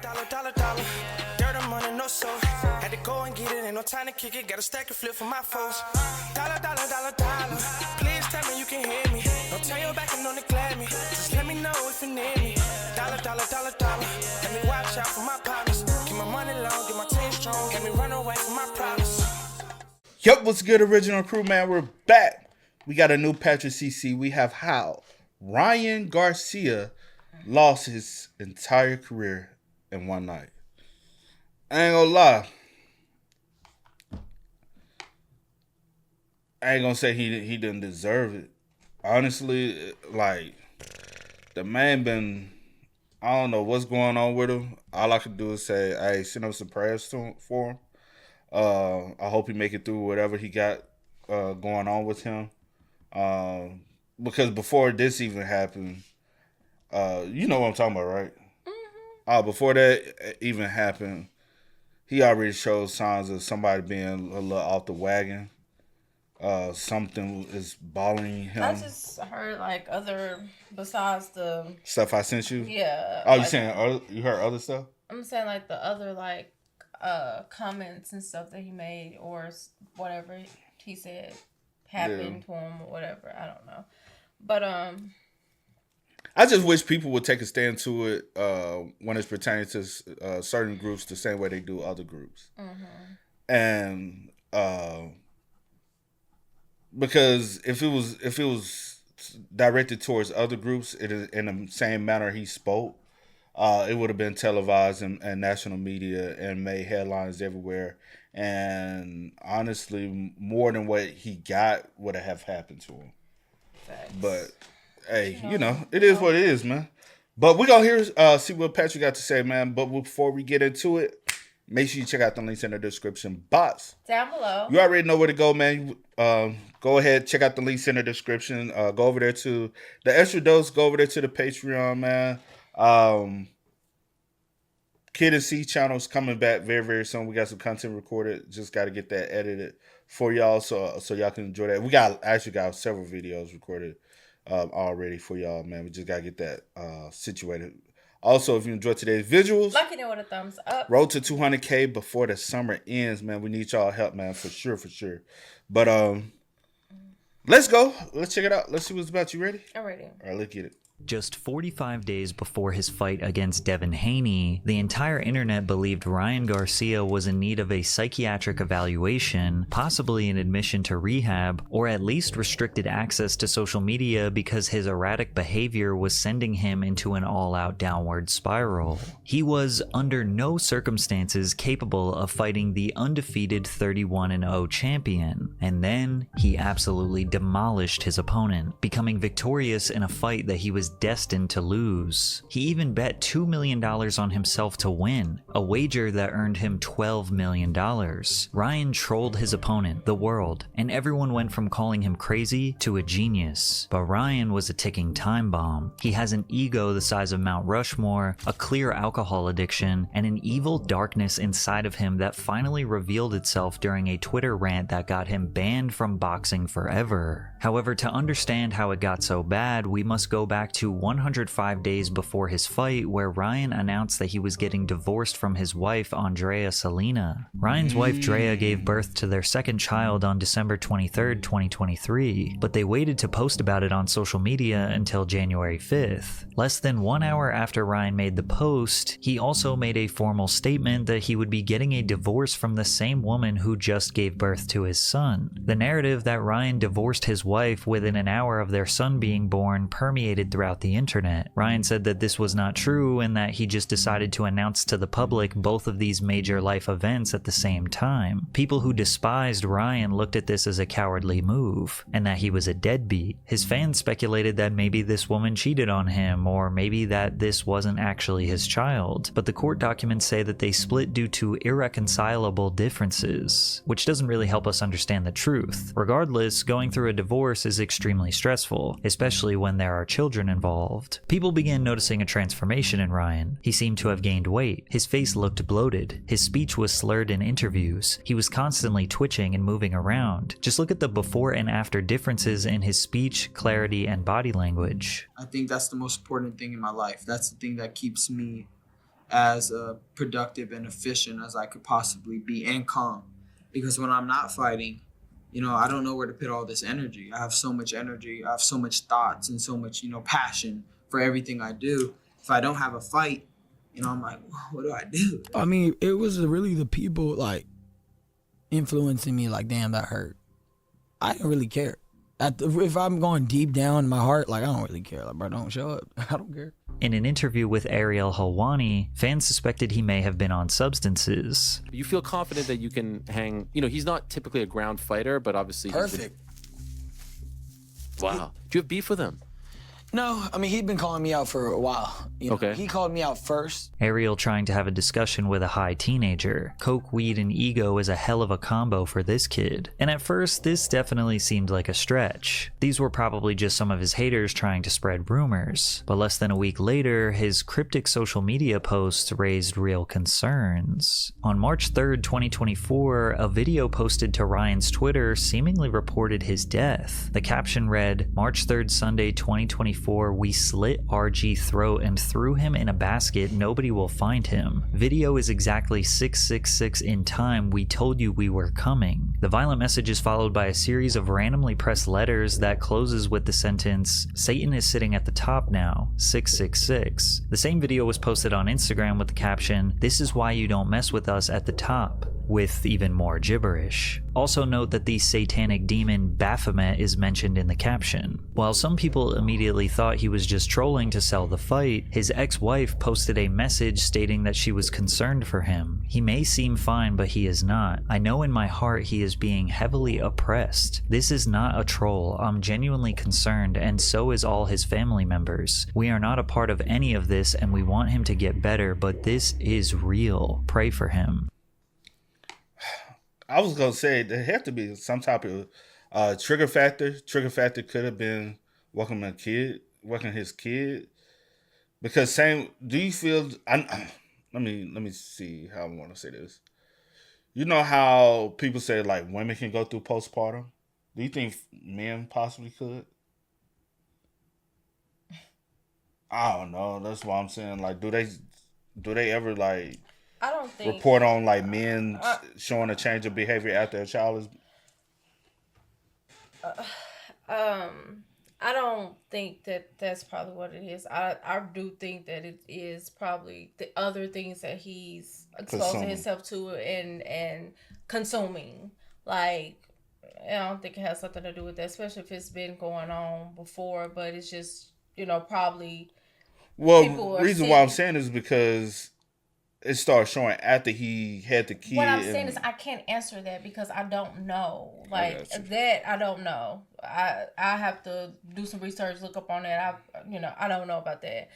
Dollar. Dirt on money, no soul. Had to go and get it, ain't no time to kick it. Got a stack and flip for my foes. Dollar. Please tell me you can hear me. Don't turn your back and don't neglect me. Just let me know if you need me. Dollar. Let me watch out for my partners. Keep my money long, get my team strong. Let me run away from my problems. Yup, what's good, original crew, man? We're back. We got a new Patrick CC. We have how Ryan Garcia lost his entire career in one night. I ain't gonna lie. I ain't gonna say he didn't deserve it. Honestly, like, the man been, I don't know what's going on with him. All I can do is say, hey, send up some prayers for him. I hope he make it through whatever he got going on with him. Because before this even happened, you know what I'm talking about, right? Mm-hmm. Before that even happened, he already showed signs of somebody being a little off the wagon. Something is bothering him. I just heard like other, besides the stuff I sent you. Yeah. Oh, like, you saying you heard other stuff? I'm saying like the other like comments and stuff that he made or whatever he said happened to him or whatever. I don't know, but I just wish people would take a stand to it when it's pertaining to certain groups the same way they do other groups. Mm-hmm. And because if it was directed towards other groups in the same manner he spoke, it would have been televised and national media and made headlines everywhere. And honestly, more than what he got would have happened to him. Thanks. But hey, you know, it is what it is, man. But we're going to see what Patrick got to say, man. But before we get into it, make sure you check out the links in the description box. Down below. You already know where to go, man. Go ahead, check out the links in the description. Go over there to the Extra Dose. Go over there to the Patreon, man. Kid and C channel's coming back very, very soon. We got some content recorded. Just got to get that edited for y'all so y'all can enjoy that. We actually got several videos recorded already for y'all, man. We just got to get that situated. Also, if you enjoyed today's visuals, like you know, with a thumbs up. Road to 200K before the summer ends, man. We need y'all help, man, for sure. But let's go. Let's check it out. Let's see what's about. You ready? I'm ready. All right, let's get it. Just 45 days before his fight against Devin Haney, the entire internet believed Ryan Garcia was in need of a psychiatric evaluation, possibly an admission to rehab, or at least restricted access to social media because his erratic behavior was sending him into an all-out downward spiral. He was under no circumstances capable of fighting the undefeated 31-0 champion, and then he absolutely demolished his opponent, becoming victorious in a fight that he was destined to lose. He even bet $2 million on himself to win, a wager that earned him $12 million. Ryan trolled his opponent, the world, and everyone went from calling him crazy to a genius. But Ryan was a ticking time bomb. He has an ego the size of Mount Rushmore, a clear alcohol addiction, and an evil darkness inside of him that finally revealed itself during a Twitter rant that got him banned from boxing forever. However, to understand how it got so bad, we must go back to 105 days before his fight, where Ryan announced that he was getting divorced from his wife, Andrea Salina. Ryan's wife, Drea, gave birth to their second child on December 23rd, 2023, but they waited to post about it on social media until January 5th. Less than 1 hour after Ryan made the post, he also made a formal statement that he would be getting a divorce from the same woman who just gave birth to his son. The narrative that Ryan divorced his wife within an hour of their son being born permeated throughout the internet. Ryan said that this was not true and that he just decided to announce to the public both of these major life events at the same time. People who despised Ryan looked at this as a cowardly move, and that he was a deadbeat. His fans speculated that maybe this woman cheated on him, or maybe that this wasn't actually his child, but the court documents say that they split due to irreconcilable differences, which doesn't really help us understand the truth. Regardless, going through a divorce is extremely stressful, especially when there are children involved. People began noticing a transformation in Ryan. He seemed to have gained weight. His face looked bloated. His speech was slurred in interviews. He was constantly twitching and moving around. Just look at the before and after differences in his speech, clarity, and body language. I think that's the most important thing in my life. That's the thing that keeps me as productive and efficient as I could possibly be, and calm. Because when I'm not fighting, I don't know where to put all this energy. I have so much energy. I have so much thoughts and so much, passion for everything I do. If I don't have a fight, I'm like, what do I do? I mean, it was really the people like influencing me. Like, damn, that hurt. I didn't really care. If I'm going deep down in my heart, like, I don't really care. Like, bro, don't show up. I don't care. In an interview with Ariel Helwani, fans suspected he may have been on substances. You feel confident that you can hang, he's not typically a ground fighter, but obviously... Perfect. Wow. Do you have beef with him? No, I mean, he'd been calling me out for a while. Okay. He called me out first. Ariel trying to have a discussion with a high teenager. Coke, weed, and ego is a hell of a combo for this kid. And at first, this definitely seemed like a stretch. These were probably just some of his haters trying to spread rumors. But less than a week later, his cryptic social media posts raised real concerns. On March 3rd, 2024, a video posted to Ryan's Twitter seemingly reported his death. The caption read, March 3rd, Sunday, 2024, we slit RG throat and threw him in a basket. Nobody will find him. Video is exactly 666 in time. We told you we were coming. The violent message is followed by a series of randomly pressed letters that closes with the sentence, Satan is sitting at the top now, 666. The same video was posted on Instagram with the caption, this is why you don't mess with us at the top, with even more gibberish. Also note that the satanic demon Baphomet is mentioned in the caption. While some people immediately thought he was just trolling to sell the fight, his ex-wife posted a message stating that she was concerned for him. He may seem fine, but he is not. I know in my heart he is being heavily oppressed. This is not a troll. I'm genuinely concerned, and so is all his family members. We are not a part of any of this, and we want him to get better, but this is real. Pray for him. I was gonna say there had to be some type of trigger factor. Trigger factor could have been welcoming his kid. Because do you feel? Let me see how I want to say this. You know how people say like women can go through postpartum. Do you think men possibly could? I don't know. That's why I'm saying like, do they ever like? I don't think report on like men showing a change of behavior after a child is. I don't think that that's probably what it is. I do think that it is probably the other things that he's exposing himself to and consuming. Like, I don't think it has something to do with that, especially if it's been going on before. But it's just, probably. Well, the reason why I'm saying is because it started showing after he had the kid. What I'm saying is I can't answer that because I don't know. Like that, I don't know. I have to do some research, look up on that. I don't know about that.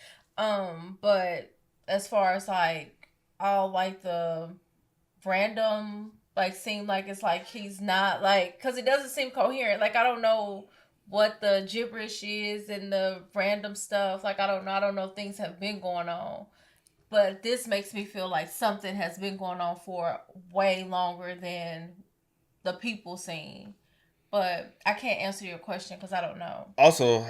But as far as like all like the random like seem like it's like he's not like, because it doesn't seem coherent. Like I don't know what the gibberish is and the random stuff. Like I don't know if things have been going on. But this makes me feel like something has been going on for way longer than the people seem. But I can't answer your question because I don't know. Also,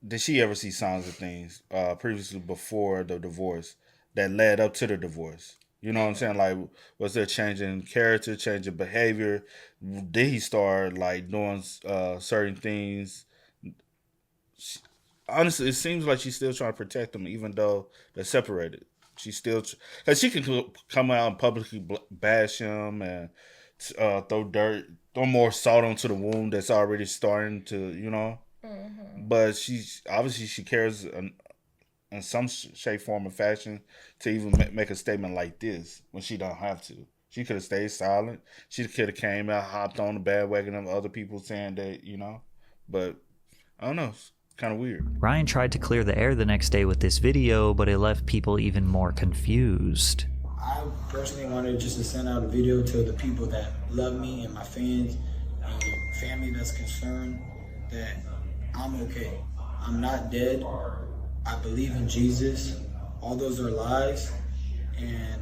did she ever see signs of things previously before the divorce that led up to the divorce? You know what I'm saying? Like, was there change in character, change in behavior? Did he start like doing certain things? Honestly, it seems like she's still trying to protect him, even though they're separated. She's still, because she can come out and publicly bash him and throw more salt onto the wound that's already starting to, Mm-hmm. But she cares in some shape, form, or fashion to even make a statement like this when she don't have to. She could have stayed silent. She could have came out, hopped on the bandwagon of other people saying that, But I don't know. Kind of weird. Ryan tried to clear the air the next day with this video, but it left people even more confused. I personally wanted just to send out a video to the people that love me and my fans and family that's concerned that I'm okay. I'm not dead. I believe in Jesus. All those are lies. And,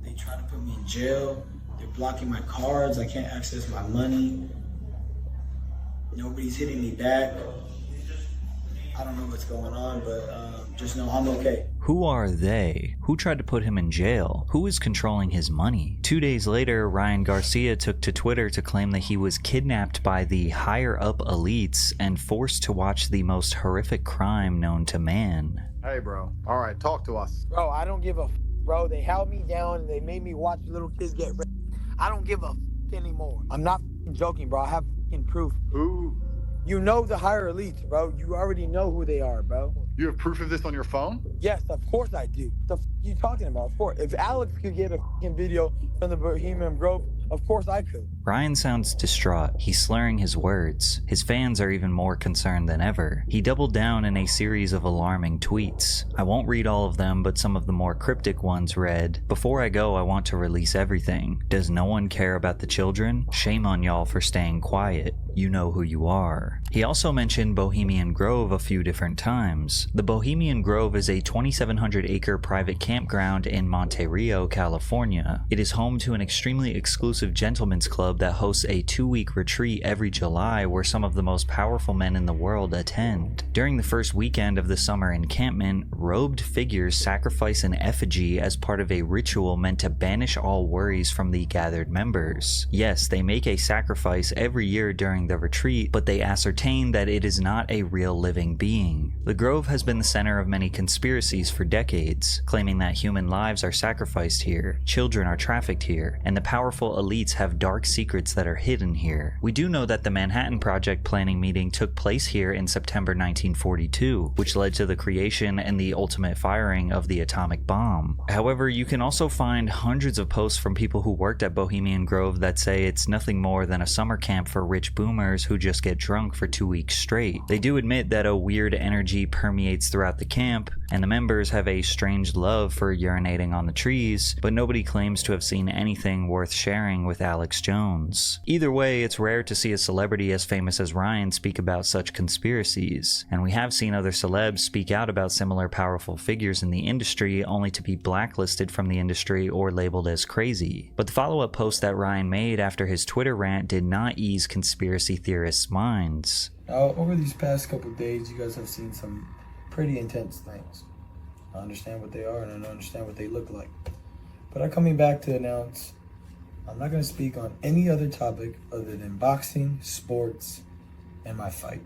they try to put me in jail. They're blocking my cards. I can't access my money. Nobody's hitting me back. I don't know what's going on, but just know I'm okay. Who are they? Who tried to put him in jail? Who is controlling his money? 2 days later, Ryan Garcia took to Twitter to claim that he was kidnapped by the higher-up elites and forced to watch the most horrific crime known to man. Hey, bro. All right, talk to us. Bro, I don't give a bro. They held me down and they made me watch little kids get raped. I don't give a anymore. I'm not joking, bro. I have proof. Who? You know the higher elites, bro. You already know who they are, bro. You have proof of this on your phone? Yes, of course I do. The you talking about? Of course. If Alex could get a video from the Bohemian Grove, of course I could. Ryan sounds distraught. He's slurring his words. His fans are even more concerned than ever. He doubled down in a series of alarming tweets. I won't read all of them, but some of the more cryptic ones read, "Before I go, I want to release everything. Does no one care about the children? Shame on y'all for staying quiet. You know who you are." He also mentioned Bohemian Grove a few different times. The Bohemian Grove is a 2,700-acre private campground in Monte Rio, California. It is home to an extremely exclusive gentleman's club that hosts a 2-week retreat every July where some of the most powerful men in the world attend. During the first weekend of the summer encampment, robed figures sacrifice an effigy as part of a ritual meant to banish all worries from the gathered members. Yes, they make a sacrifice every year during the retreat, but they ascertain that it is not a real living being. The Grove has been the center of many conspiracies for decades, claiming that human lives are sacrificed here, children are trafficked here, and the powerful elites have dark secrets that are hidden here. We do know that the Manhattan Project planning meeting took place here in September 1942, which led to the creation and the ultimate firing of the atomic bomb. However, you can also find hundreds of posts from people who worked at Bohemian Grove that say it's nothing more than a summer camp for rich boomers who just get drunk for 2 weeks straight. They do admit that a weird energy permeates throughout the camp, and the members have a strange love for urinating on the trees, but nobody claims to have seen anything worth sharing with Alex Jones. Either way, it's rare to see a celebrity as famous as Ryan speak about such conspiracies, and we have seen other celebs speak out about similar powerful figures in the industry only to be blacklisted from the industry or labeled as crazy. But the follow-up post that Ryan made after his Twitter rant did not ease conspiracy theorists' minds. Now, over these past couple of days, you guys have seen some pretty intense things. I understand what they are and I understand what they look like. But I'm coming back to announce I'm not going to speak on any other topic other than boxing, sports, and my fight.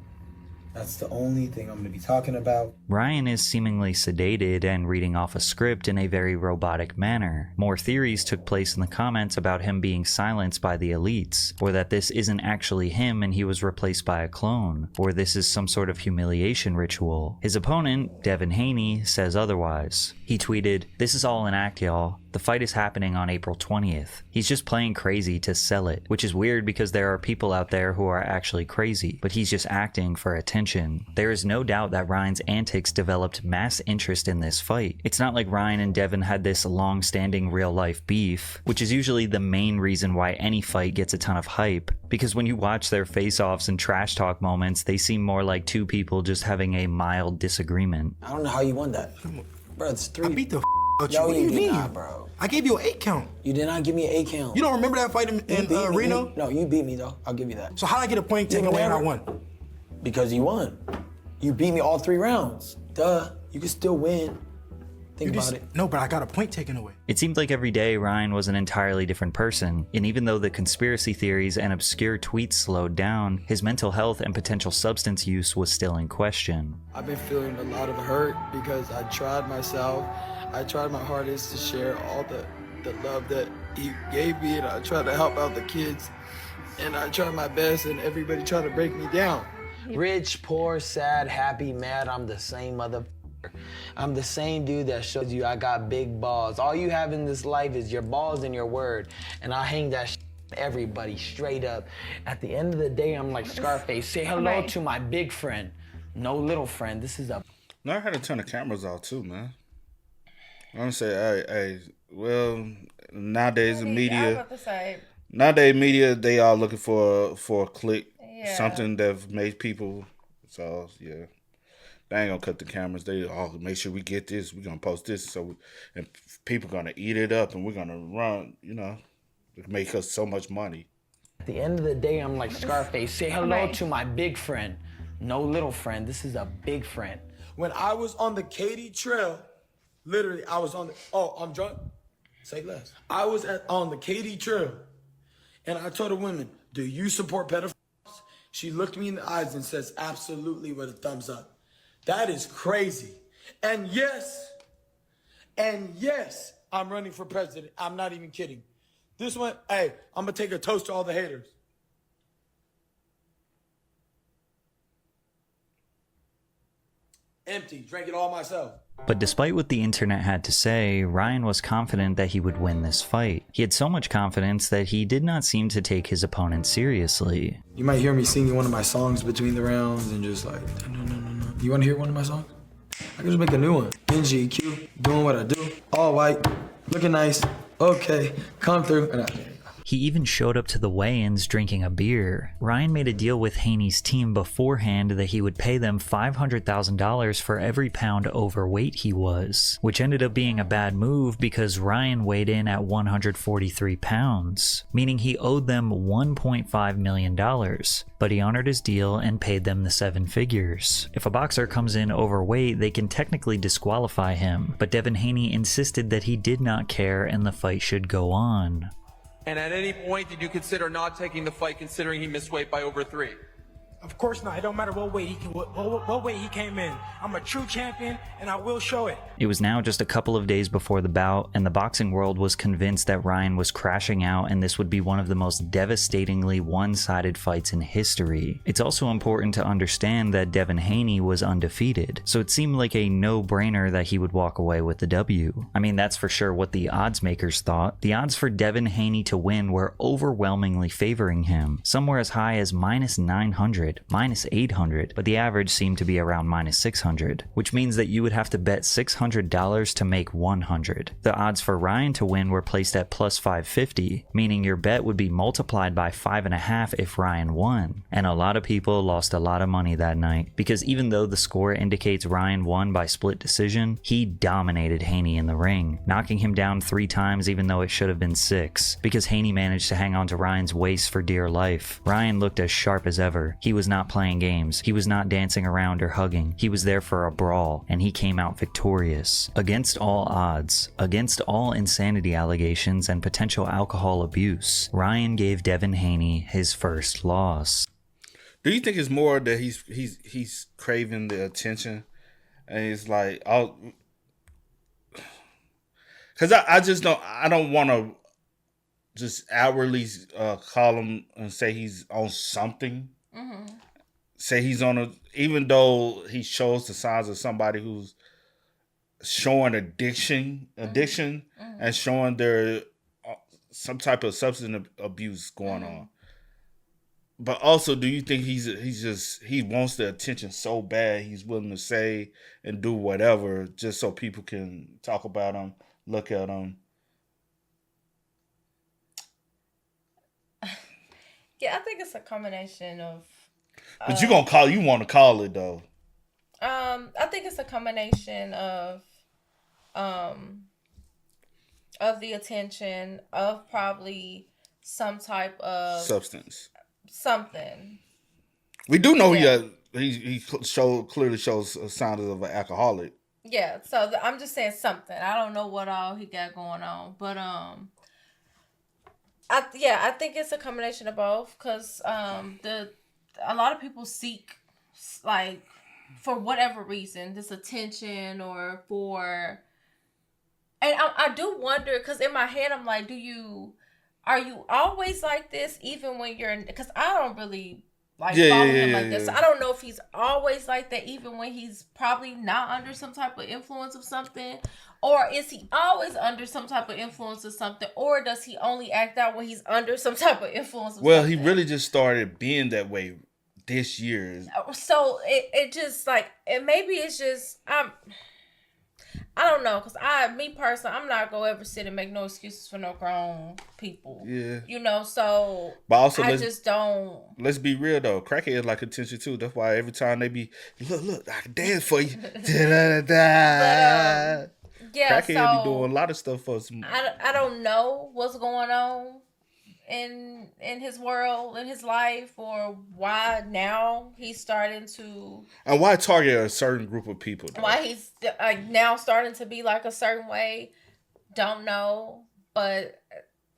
That's the only thing I'm going to be talking about. Ryan is seemingly sedated and reading off a script in a very robotic manner. More theories took place in the comments about him being silenced by the elites, or that this isn't actually him and he was replaced by a clone, or this is some sort of humiliation ritual. His opponent, Devin Haney, says otherwise. He tweeted, "This is all an act, y'all. The fight is happening on April 20th. He's just playing crazy to sell it," which is weird because there are people out there who are actually crazy, but he's just acting for attention. There is no doubt that Ryan's antics developed mass interest in this fight. It's not like Ryan and Devin had this long-standing real-life beef, which is usually the main reason why any fight gets a ton of hype, because when you watch their face-offs and trash talk moments, they seem more like two people just having a mild disagreement. I don't know how you won that. Bro, it's 3. I beat the out you. No, What do you you did mean? not, bro. I gave you an 8 count. You did not give me an 8 count. You don't remember that fight in Reno? No, you beat me, though. I'll give you that. So how did I get a point taken away and I won? Because you won. You beat me all 3 rounds. Duh. You can still win. Think about it. No, but I got a point taken away. It seemed like every day Ryan was an entirely different person, and even though the conspiracy theories and obscure tweets slowed down, his mental health and potential substance use was still in question. I've been feeling a lot of hurt because I tried myself. I tried my hardest to share all the love that he gave me, and I tried to help out the kids. And I tried my best, and everybody tried to break me down. Rich, poor, sad, happy, mad, I'm the same mother. I'm the same dude that shows you I got big balls. All you have in this life is your balls and your word. And I hang that everybody straight up. At the end of the day, I'm like Scarface. Say hello to my big friend. No little friend. This is a... Now I had to turn the cameras off too, man. I'm gonna say, hey, well, nowadays the media, they all looking for a click, something that makes people. So yeah, they ain't gonna cut the cameras. They make sure we get this. We're gonna post this, and people gonna eat it up, and we're gonna run. It make us so much money. At the end of the day, I'm like Scarface. Say hello to my big friend. No little friend. This is a big friend. When I was on the Katy Trail, literally, I was on the, oh, I'm drunk? Say less. I was on the Katy Trail, and I told a woman, do you support pedophiles? She looked me in the eyes and says, absolutely, with a thumbs up. That is crazy. And yes, I'm running for president. I'm not even kidding. This one, hey, I'm going to take a toast to all the haters. Empty, drank it all myself. But despite what the internet had to say, Ryan was confident that he would win this fight. He had so much confidence that he did not seem to take his opponent seriously. You might hear me singing one of my songs between the rounds and just like, no. You want to hear one of my songs? I can just make a new one. NGQ, doing what I do, all white, looking nice, okay, come through, and He even showed up to the weigh-ins drinking a beer. Ryan made a deal with Haney's team beforehand that he would pay them $500,000 for every pound overweight he was, which ended up being a bad move because Ryan weighed in at 143 pounds, meaning he owed them $1.5 million, but he honored his deal and paid them the 7 figures. If a boxer comes in overweight, they can technically disqualify him, but Devin Haney insisted that he did not care and the fight should go on. And at any point, did you consider not taking the fight considering he missed weight by over 3? Of course not. It don't matter what weight he came in. I'm a true champion, and I will show it. It was now just a couple of days before the bout, and the boxing world was convinced that Ryan was crashing out and this would be one of the most devastatingly one-sided fights in history. It's also important to understand that Devin Haney was undefeated, so it seemed like a no-brainer that he would walk away with the W. I mean, that's for sure what the odds makers thought. The odds for Devin Haney to win were overwhelmingly favoring him, somewhere as high as -900. -800, but the average seemed to be around -600, which means that you would have to bet $600 to make 100. The odds for Ryan to win were placed at +550, meaning your bet would be multiplied by 5.5 if Ryan won. And a lot of people lost a lot of money that night, because even though the score indicates Ryan won by split decision, he dominated Haney in the ring, knocking him down 3 times even though it should have been 6, because Haney managed to hang on to Ryan's waist for dear life. Ryan looked as sharp as ever. He was not playing games. He was not dancing around or hugging. He was there for a brawl, and he came out victorious. Against all odds, against all insanity allegations and potential alcohol abuse, Ryan gave Devin Haney his first loss. Do you think it's more that he's craving the attention, and it's like, because I don't want to just outwardly call him and say he's on something. Mm-hmm. Say he's on even though he shows the signs of somebody who's showing addiction, mm-hmm. and showing their some type of substance abuse going mm-hmm. on. But also, do you think he wants the attention so bad he's willing to say and do whatever just so people can talk about him, look at him? Yeah, I think it's a combination of. But you want to call it though. I think it's a combination of the attention, of probably some type of substance. Something. We do know he clearly shows signs of an alcoholic. Yeah, so I'm just saying something. I don't know what all he got going on, but I think it's a combination of both, because a lot of people seek, like, for whatever reason, this attention or for, and I do wonder, because in my head I'm like, are you always like this even when you're, because I don't really follow him like this. So I don't know if he's always like that even when he's probably not under some type of influence of something, or is he always under some type of influence of something, or does he only act out when he's under some type of influence of something? He really just started being that way this year. So it just like, maybe it's just, I don't know, because me personally, I'm not going to ever sit and make no excuses for no grown people. Yeah. You know, so but also, I just don't. Let's be real, though. Crackheads like attention, too. That's why every time they be, look, I can dance for you. Yeah, Crackheads be doing a lot of stuff for us. I don't know what's going on in his world, in his life, or why now he's starting to, and why target a certain group of people though? Why he's now starting to be like a certain way, don't know. But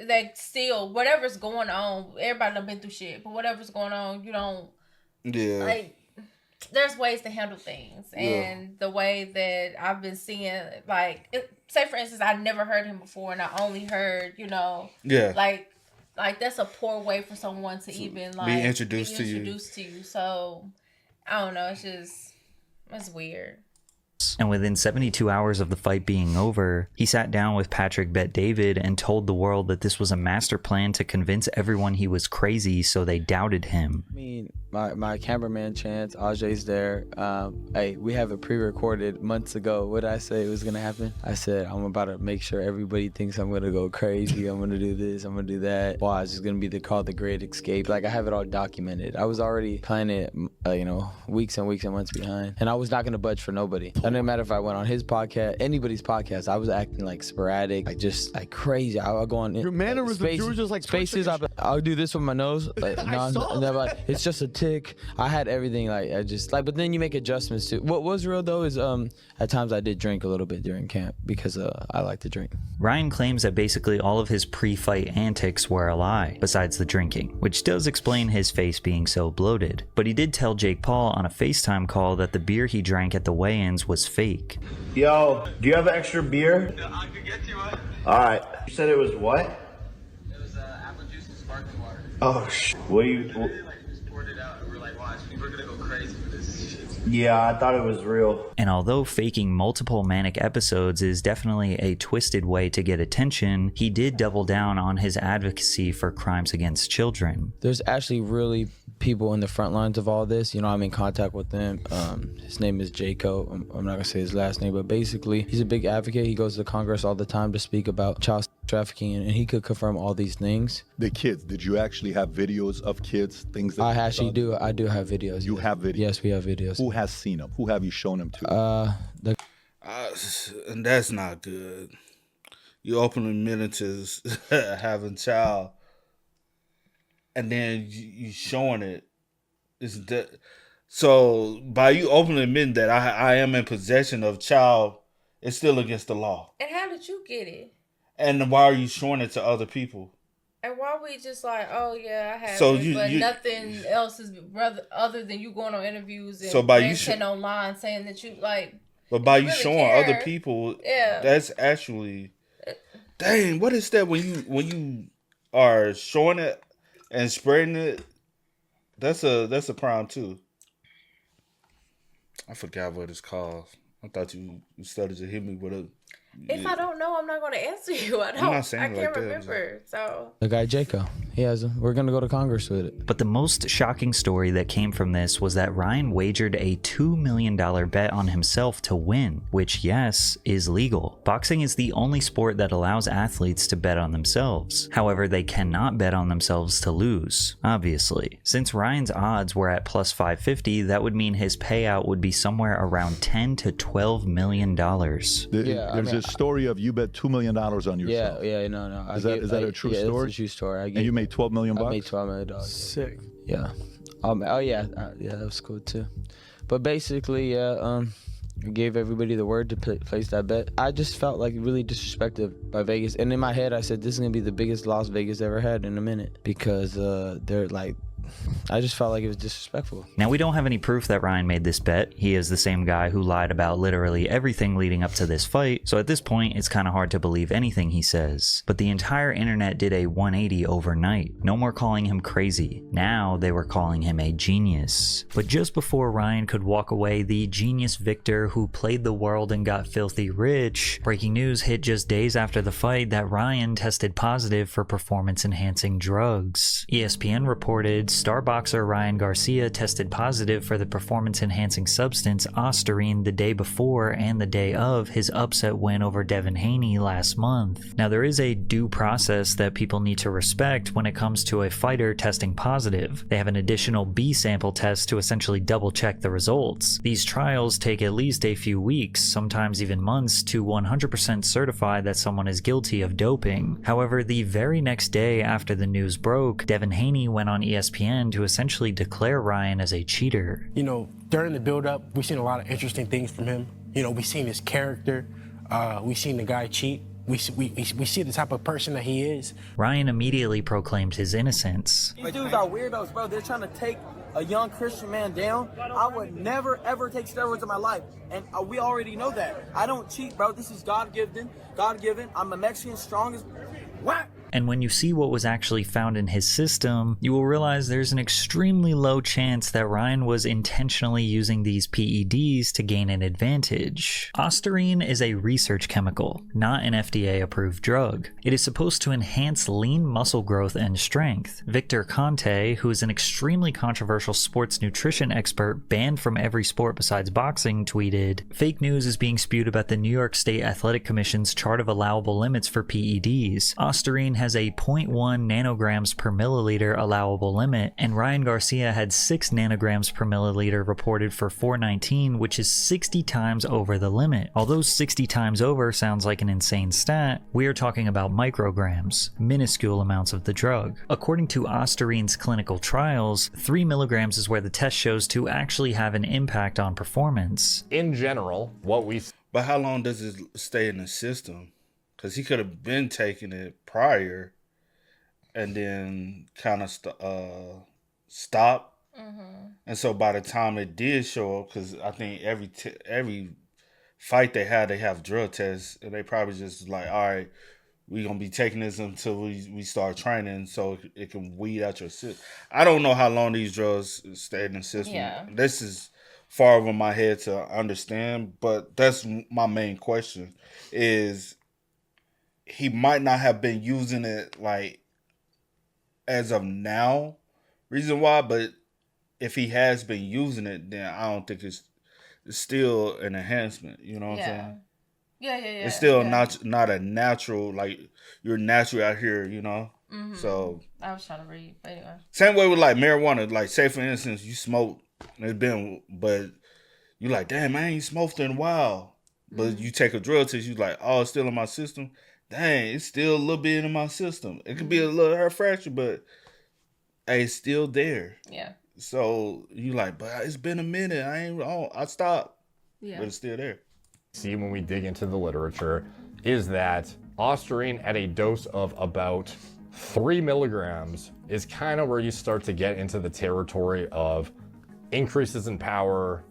like, still, whatever's going on, everybody done been through shit, but whatever's going on, you don't, like, there's ways to handle things. And the way that I've been seeing, like, say for instance, I never heard him before, and I only heard, like that's a poor way for someone to even like be introduced to you. So I don't know, it's weird. And within 72 hours of the fight being over, he sat down with Patrick Bet-David and told the world that this was a master plan to convince everyone he was crazy, so they doubted him. I mean, my cameraman Chance, Ajay's there. Hey, we have it pre-recorded months ago. What did I say was gonna happen? I said I'm about to make sure everybody thinks I'm gonna go crazy. I'm gonna do this. I'm gonna do that. Wow, it's just gonna be called The Great Escape. Like, I have it all documented. I was already planning it, weeks and weeks and months behind, and I was not gonna budge for nobody. It didn't matter if I went on his podcast, anybody's podcast. I was acting like sporadic, like just like crazy. I'll go on. Your mannerisms, you were just like spaces. I'll do this with my nose. Like, no, it's just a tick. I had everything. Like, I just like, but then you make adjustments too. What was real though is at times I did drink a little bit during camp because I like to drink. Ryan claims that basically all of his pre-fight antics were a lie, besides the drinking, which does explain his face being so bloated. But he did tell Jake Paul on a FaceTime call that the beer he drank at the weigh-ins was fake. Yo, do you have extra beer? Yeah, I could get you one. Alright. You said it was what? It was apple juice and sparkling water. Oh, what do you... Just poured it out and we're like, watch, we're gonna go crazy for this shit. Yeah, I thought it was real. And although faking multiple manic episodes is definitely a twisted way to get attention, he did double down on his advocacy for crimes against children. There's actually really people in the front lines of all this. I'm in contact with them. His name is Jaco. I'm not gonna say his last name, but basically he's a big advocate. He goes to Congress all the time to speak about child trafficking, and he could confirm all these things. The kids, did you actually have videos of kids, things that I actually do. I do have videos. You have videos? Yes, we have videos. Who has seen them? Who have you shown them to? And that's not good. You openly admitting to having child, and then you showing it. So by you openly admitting that I am in possession of child, it's still against the law. And how did you get it? And why are you showing it to other people? And why we just like, oh yeah, I have so it, but nothing else is other than you going on interviews and ranting online saying that you like. But by you really showing other people, that's actually, dang, what is that when you are showing it and spreading it? That's a crime too. I forgot what it's called. I thought you started to hit me with a. If I don't know, I'm not going to answer you. I can't remember. So the guy Jaco, he has them. We're going to go to Congress with it. But the most shocking story that came from this was that Ryan wagered a $2 million bet on himself to win, which, yes, is legal. Boxing is the only sport that allows athletes to bet on themselves. However, they cannot bet on themselves to lose, obviously. Since Ryan's odds were at plus 550, that would mean his payout would be somewhere around $10 to $12 million. There's a story of you bet $2 million on yourself. Yeah, no. Is that a true story? It's a true story. And you made $12 million? I made $12 million. Sick. Yeah. Yeah, that was cool too. But basically, I gave everybody the word to place that bet. I just felt like really disrespected by Vegas. And in my head, I said, this is going to be the biggest loss Vegas ever had in a minute. Because they're like, I just felt like it was disrespectful. Now, we don't have any proof that Ryan made this bet. He is the same guy who lied about literally everything leading up to this fight, so at this point, it's kind of hard to believe anything he says. But the entire internet did a 180 overnight. No more calling him crazy. Now, they were calling him a genius. But just before Ryan could walk away, the genius Victor, who played the world and got filthy rich, breaking news hit just days after the fight that Ryan tested positive for performance-enhancing drugs. ESPN reported, star boxer Ryan Garcia tested positive for the performance-enhancing substance Ostarine the day before and the day of his upset win over Devin Haney last month. Now, there is a due process that people need to respect when it comes to a fighter testing positive. They have an additional B sample test to essentially double-check the results. These trials take at least a few weeks, sometimes even months, to 100% certify that someone is guilty of doping. However, the very next day after the news broke, Devin Haney went on ESPN to essentially declare Ryan as a cheater. You know, during the build-up, we've seen a lot of interesting things from him. You know, we've seen his character. We've seen the guy cheat. We see the type of person that he is. Ryan immediately proclaimed his innocence. These dudes are weirdos, bro. They're trying to take a young Christian man down. I would never, ever take steroids in my life. And we already know that. I don't cheat, bro. This is God-given. I'm a Mexican, strongest. What? And when you see what was actually found in his system, you will realize there's an extremely low chance that Ryan was intentionally using these PEDs to gain an advantage. Ostarine is a research chemical, not an FDA-approved drug. It is supposed to enhance lean muscle growth and strength. Victor Conte, who is an extremely controversial sports nutrition expert banned from every sport besides boxing, tweeted, "Fake news is being spewed about the New York State Athletic Commission's chart of allowable limits for PEDs. Ostarine has a 0.1 nanograms per milliliter allowable limit, and Ryan Garcia had 6 nanograms per milliliter reported for 419, which is 60 times over the limit. Although 60 times over sounds like an insane stat, we are talking about micrograms, minuscule amounts of the drug. According to Ostarine's clinical trials, 3 milligrams is where the test shows to actually have an impact on performance. In general, But how long does it stay in the system? Because he could have been taking it prior and then kind of stop. Mm-hmm. And so by the time it did show up, because I think every fight they have drug tests, and they probably just like, all right, we're going to be taking this until we start training so it can weed out your system. I don't know how long these drugs stay in the system. Yeah. This is far over my head to understand, but that's my main question is, he might not have been using it like as of now, reason why, but if he has been using it, then I don't think it's still an enhancement. You know what I'm saying? Yeah. It's still not a natural, like you're natural out here, you know? Mm-hmm. So I was trying to read, but anyway. Same way with like marijuana, like say for instance, you smoke, but you like, damn, I ain't smoked in a while. But you take a drug test, you like, oh, it's still in my system. Dang, it's still a little bit in my system. It could be a little hair fracture, but hey, it's still there. Yeah. So you like, but it's been a minute. I stopped. Yeah. But it's still there. See when we dig into the literature is that Ostarine at a dose of about 3 milligrams is kind of where you start to get into the territory of increases in power,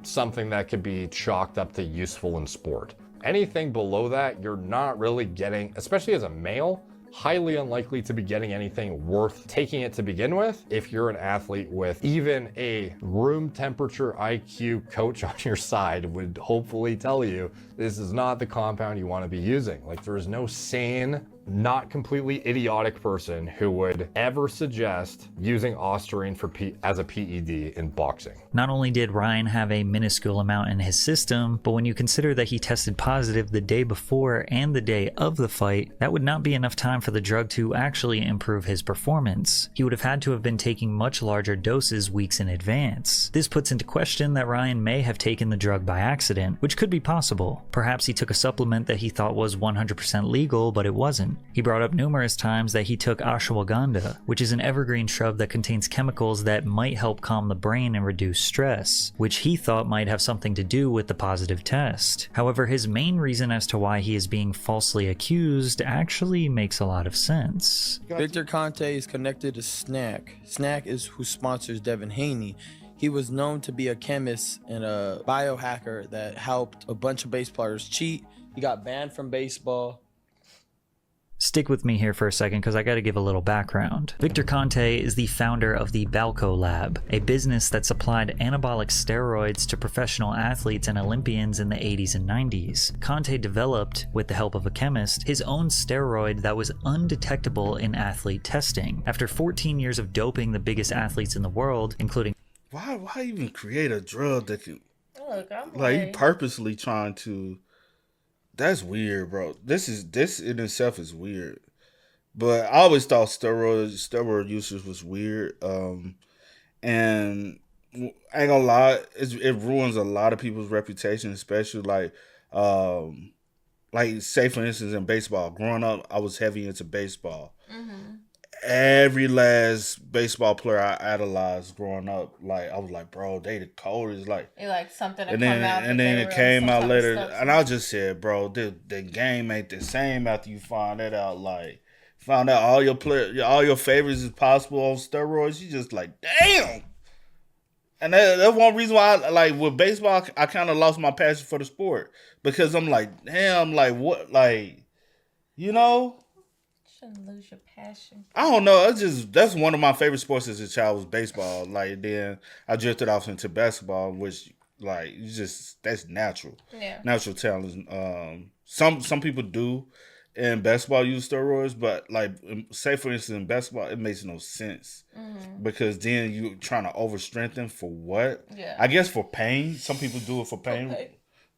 something that could be chalked up to useful in sport. Anything below that, you're not really getting, especially as a male, highly unlikely to be getting anything worth taking it to begin with. If you're an athlete with even a room temperature IQ coach on your side would hopefully tell you this is not the compound you want to be using. Like there is no sane, not completely idiotic person who would ever suggest using Ostarine as a PED in boxing. Not only did Ryan have a minuscule amount in his system, but when you consider that he tested positive the day before and the day of the fight, that would not be enough time for the drug to actually improve his performance. He would have had to have been taking much larger doses weeks in advance. This puts into question that Ryan may have taken the drug by accident, which could be possible. Perhaps he took a supplement that he thought was 100% legal, but it wasn't. He brought up numerous times that he took ashwagandha, which is an evergreen shrub that contains chemicals that might help calm the brain and reduce stress, which he thought might have something to do with the positive test. However, his main reason as to why he is being falsely accused actually makes a lot of sense. Victor Conte is connected to Snack. Snack is who sponsors Devin Haney. He was known to be a chemist and a biohacker that helped a bunch of base players cheat. He got banned from baseball. Stick with me here for a second because I got to give a little background. Victor Conte is the founder of the Balco Lab, a business that supplied anabolic steroids to professional athletes and Olympians in the 80s and 90s. Conte developed, with the help of a chemist, his own steroid that was undetectable in athlete testing. After 14 years of doping the biggest athletes in the world, including... Why even create a drug that can... Look, I'm like, you purposely trying to... That's weird, bro. This in itself is weird. But I always thought steroid usage was weird. And I ain't gonna lie, it ruins a lot of people's reputation, especially like say for instance in baseball. Growing up, I was heavy into baseball. Mm-hmm. Every last baseball player I idolized growing up, like I was like, bro, they the coldest. Like something to and come then, out. And then it came out later, and I just said, bro, the game ain't the same after you find that out. Like, found out all your favorites is possible on steroids. You just like, damn. And that's one reason why, like with baseball, I kind of lost my passion for the sport because I'm like, damn, like what, like, you know. Shouldn't lose your passion. I don't know. That's one of my favorite sports as a child was baseball. Like then I drifted off into basketball, which like that's natural. Yeah. Natural talent. Some people do in basketball use steroids, but like say for instance in basketball it makes no sense because then you trying to over strengthen for what? Yeah. I guess for pain. Some people do it for pain,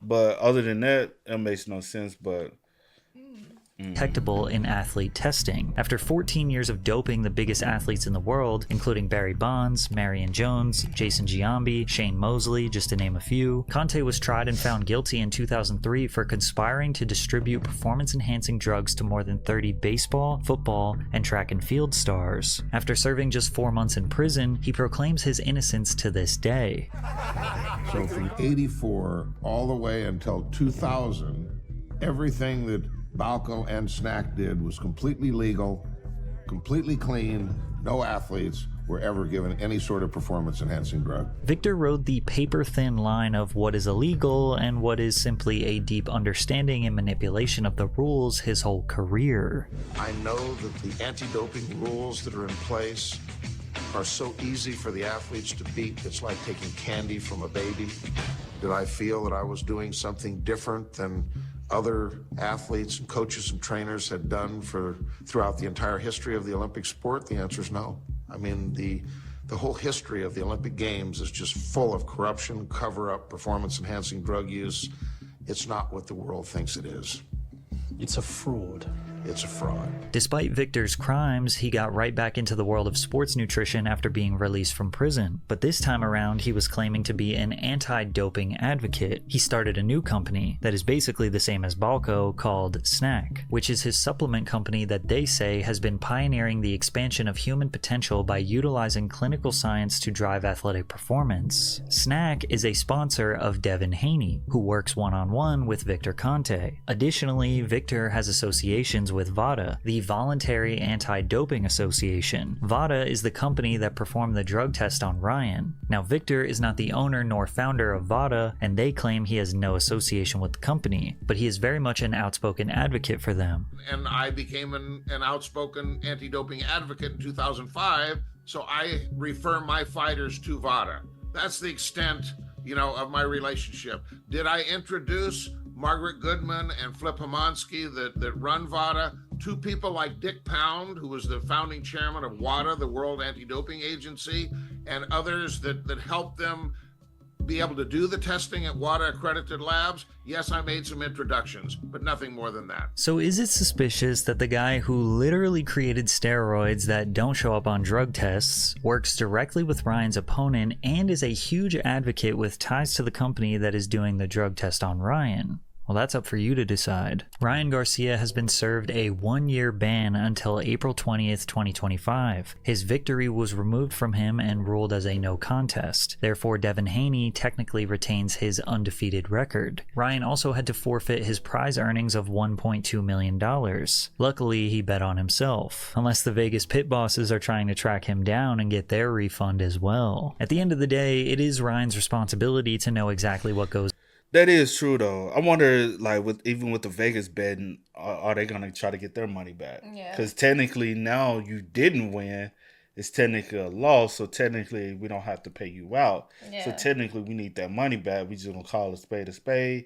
but other than that, it makes no sense. But detectable in athlete testing. After 14 years of doping the biggest athletes in the world, including Barry Bonds, Marion Jones, Jason Giambi, Shane Mosley, just to name a few, Conte was tried and found guilty in 2003 for conspiring to distribute performance-enhancing drugs to more than 30 baseball, football, and track and field stars. After serving just 4 months in prison, he proclaims his innocence to this day. So from 84 all the way until 2000, everything that Balco and Snack did was completely legal, completely clean. No athletes were ever given any sort of performance-enhancing drug. Victor rode the paper-thin line of what is illegal and what is simply a deep understanding and manipulation of the rules his whole career. I know that the anti-doping rules that are in place are so easy for the athletes to beat, it's like taking candy from a baby. Did I feel that I was doing something different than other athletes and coaches and trainers had done throughout the entire history of the Olympic sport? The answer is no. I mean, the whole history of the Olympic Games is just full of corruption, cover-up, performance-enhancing drug use. It's not what the world thinks it is. It's a fraud. It's a fraud. Despite Victor's crimes, he got right back into the world of sports nutrition after being released from prison. But this time around, he was claiming to be an anti-doping advocate. He started a new company that is basically the same as Balco called Snack, which is his supplement company that they say has been pioneering the expansion of human potential by utilizing clinical science to drive athletic performance. Snack is a sponsor of Devin Haney, who works one-on-one with Victor Conte. Additionally, Victor has associations with VADA, the Voluntary Anti-Doping Association. VADA is the company that performed the drug test on Ryan. Now, Victor is not the owner nor founder of VADA, and they claim he has no association with the company, but he is very much an outspoken advocate for them. And I became an outspoken anti-doping advocate in 2005, so I refer my fighters to VADA. That's the extent, of my relationship. Did I introduce Margaret Goodman and Flip Homansky that run VADA, two people like Dick Pound, who was the founding chairman of WADA, the World Anti-Doping Agency, and others that helped them be able to do the testing at WADA accredited labs? Yes, I made some introductions, but nothing more than that. So is it suspicious that the guy who literally created steroids that don't show up on drug tests works directly with Ryan's opponent and is a huge advocate with ties to the company that is doing the drug test on Ryan? Well, that's up for you to decide. Ryan Garcia has been served a 1-year ban until April 20th, 2025. His victory was removed from him and ruled as a no contest. Therefore, Devin Haney technically retains his undefeated record. Ryan also had to forfeit his prize earnings of $1.2 million. Luckily, he bet on himself, unless the Vegas pit bosses are trying to track him down and get their refund as well. At the end of the day, it is Ryan's responsibility to know exactly what goes. That is true though. I wonder, like, even with the Vegas betting, are they gonna try to get their money back? Yeah. Because technically now you didn't win. It's technically a loss, so technically we don't have to pay you out. Yeah. So technically we need that money back. We just gonna call a spade a spade.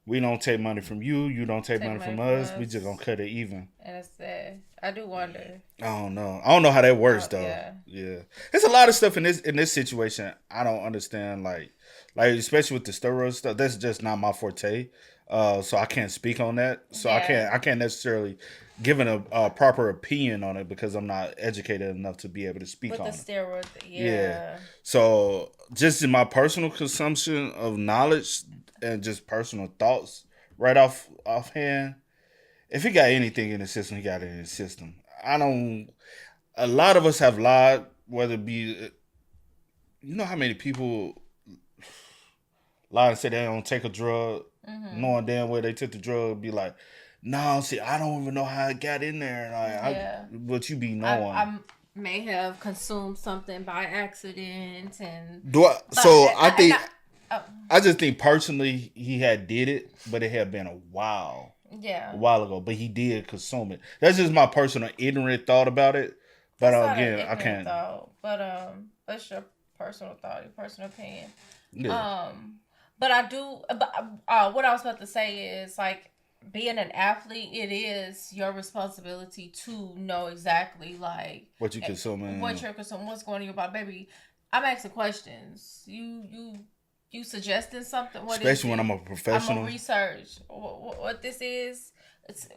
We don't take money from you. You don't take money from us. We just gonna cut it even. And it's sad. I do wonder. I don't know how that works though. Yeah. There's a lot of stuff in this situation I don't understand. Like especially with the steroid stuff. That's just not my forte. So I can't speak on that. So I can't necessarily give a proper opinion on it because I'm not educated enough to be able to speak on it. With the steroids, yeah. So just in my personal consumption of knowledge and just personal thoughts, right offhand, if he got anything in the system, he got it in the system. A lot of us have lied, whether it be, you know how many people lie and say they don't take a drug, knowing damn well they took the drug, be like, no, see, I don't even know how it got in there. But you be knowing. I may have consumed something by accident. I just think personally he had did it, but it had been a while. Yeah. A while ago, but he did consume it. That's just my personal ignorant thought about it. But again, I can't. But that's your personal thought, your personal opinion. Yeah. But I do. But what I was about to say is, like, being an athlete, it is your responsibility to know exactly, like, what you consuming, what's going on in your body, baby. I'm asking questions. You suggesting something? Especially when I'm a professional. I'm gonna research what this is.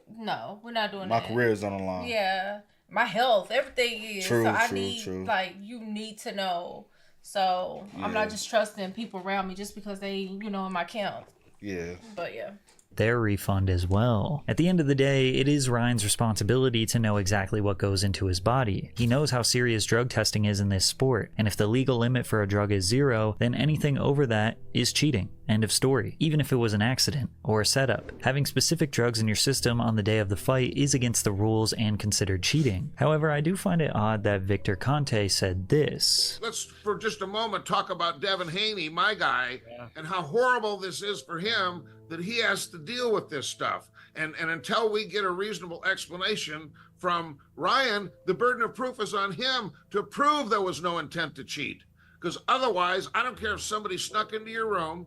No, we're not doing my that. My career is on the line. Yeah, my health, everything is. True, so I true, need, true. like, you need to know. So I'm not just trusting people around me just because they, in my camp. Yeah. But yeah. Their refund as well. At the end of the day, it is Ryan's responsibility to know exactly what goes into his body. He knows how serious drug testing is in this sport, and if the legal limit for a drug is 0, then anything over that is cheating. End of story. Even if it was an accident or a setup. Having specific drugs in your system on the day of the fight is against the rules and considered cheating. However, I do find it odd that Victor Conte said this. Let's, for just a moment, talk about Devin Haney, my guy, and how horrible this is for him that he has to deal with this stuff. And until we get a reasonable explanation from Ryan, the burden of proof is on him to prove there was no intent to cheat. Because otherwise, I don't care if somebody snuck into your room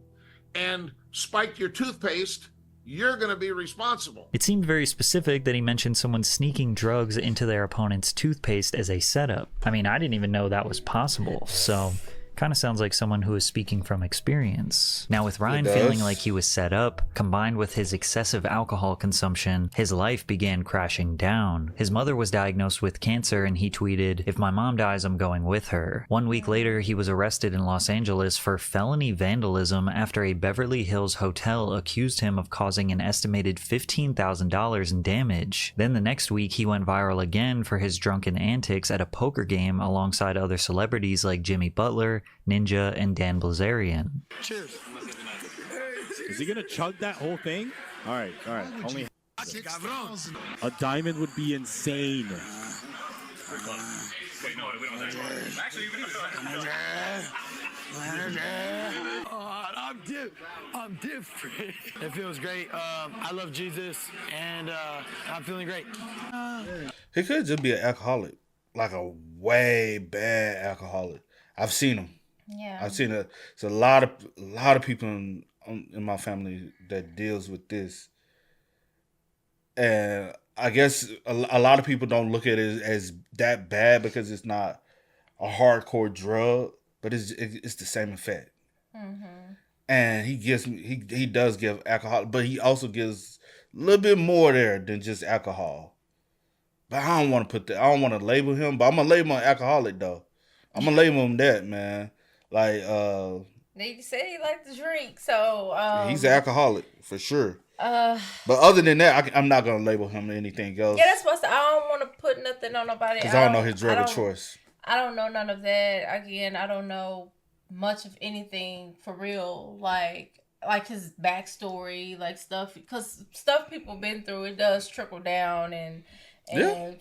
and spiked your toothpaste, you're going to be responsible. It seemed very specific that he mentioned someone sneaking drugs into their opponent's toothpaste as a setup. I mean, I didn't even know that was possible, so kind of sounds like someone who is speaking from experience. Now, with Ryan feeling like he was set up, combined with his excessive alcohol consumption, his life began crashing down. His mother was diagnosed with cancer, and he tweeted, "If my mom dies, I'm going with her." 1 week later, he was arrested in Los Angeles for felony vandalism after a Beverly Hills hotel accused him of causing an estimated $15,000 in damage. Then the next week, he went viral again for his drunken antics at a poker game alongside other celebrities like Jimmy Butler, Ninja, and Dan Blazarian. Cheers. Is he gonna chug that whole thing? All right. Only a diamond would be insane. I'm different. It feels great. I love Jesus, and I'm feeling great. He could just be an alcoholic, like a way bad alcoholic. I've seen him. Yeah. I've seen it. It's a lot of people in my family that deals with this, and I guess a lot of people don't look at it as that bad because it's not a hardcore drug, but it's the same effect. Mm-hmm. And he does give alcohol, but he also gives a little bit more there than just alcohol. But I don't want to label him, but I'm gonna label him alcoholic though. I'm gonna label him that, man. Like, he said he liked to drink, so he's an alcoholic for sure. But other than that, I'm not gonna label him anything else. Yeah, that's supposed to. I don't want to put nothing on nobody because I don't know his drug of choice. I don't know none of that. Again, I don't know much of anything for real, like his backstory, like stuff, because stuff people been through, it does trickle down and